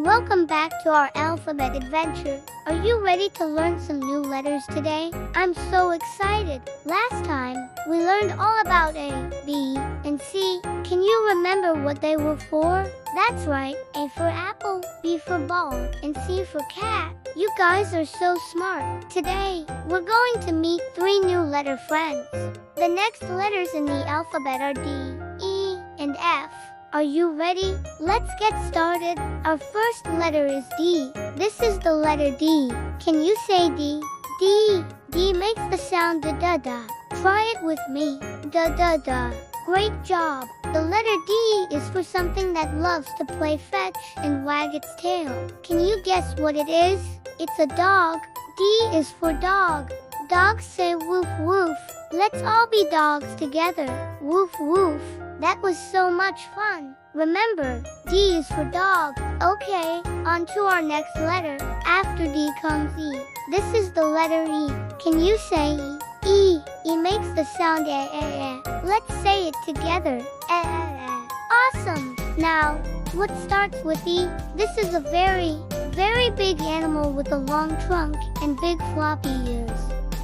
and welcome back to our alphabet adventure. Are you ready to learn some new letters today? I'm so excited. Last time, we learned all about A, B, and C. Can you remember what they were for? That's right, A for apple, B for ball, and C for cat. You guys are so smart. Today, we're going to meet 3 new letter friends. The next letters in the alphabet are D, E, and F. Are you ready? Let's get started. Our first letter is D. This is the letter D. Can you say D? D. D makes the sound da-da-da. Try it with me. Da-da-da. Great job. The letter D is for something that loves to play fetch and wag its tail. Can you guess what it is? It's a dog. D is for dog. Dogs say woof woof. Let's all be dogs together. Woof woof. That was so much fun. Remember, D is for dog. Okay, on to our next letter. After D comes E. This is the letter E. Can you say E? E. E makes the sound eh eh eh. Let's say it together. Eh eh eh. Awesome. Now, what starts with E? This is a very big animal with a long trunk and big floppy ears.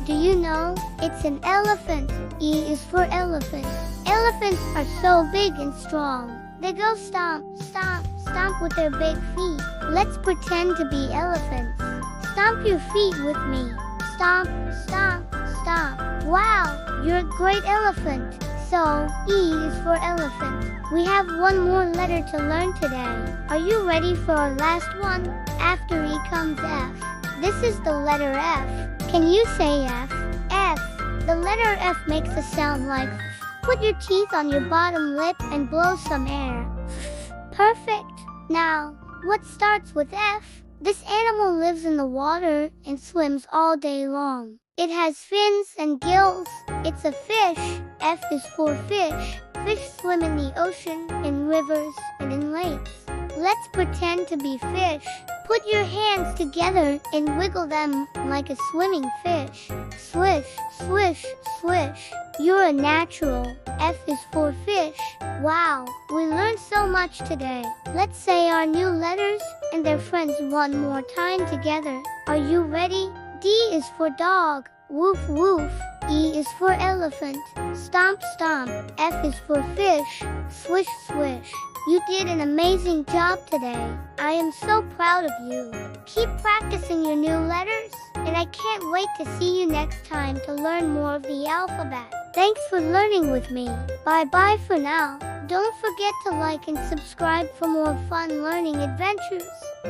Do you know? It's an elephant. E is for elephant. Elephants are so big and strong. They go stomp, stomp, stomp with their big feet. Let's pretend to be elephants. Stomp your feet with me. Stomp, stomp, stomp. Wow, you're a great elephant. So, E is for elephant. We have one more letter to learn today. Are you ready for our last one? After E comes F. This is the letter F. Can you say F? F. The letter F makes a sound like F. Put your teeth on your bottom lip and blow some air. Perfect. Now, what starts with F? This animal lives in the water and swims all day long. It has fins and gills. It's a fish. F is for fish. Fish swim in the ocean, in rivers, and in lakes. Let's pretend to be fish. Put your hands together and wiggle them like a swimming fish. Swish, swish, swish. You're a natural. F is for fish. Wow, we learned so much today. Let's say our new letters and their friends one more time together. Are you ready? D is for dog. Woof woof. E is for elephant. Stomp stomp. F is for fish. Swish swish. You did an amazing job today. I am so proud of you. Keep practicing your new letters, and I can't wait to see you next time to learn more of the alphabet. Thanks for learning with me. Bye-bye for now. Don't forget to like and subscribe for more fun learning adventures.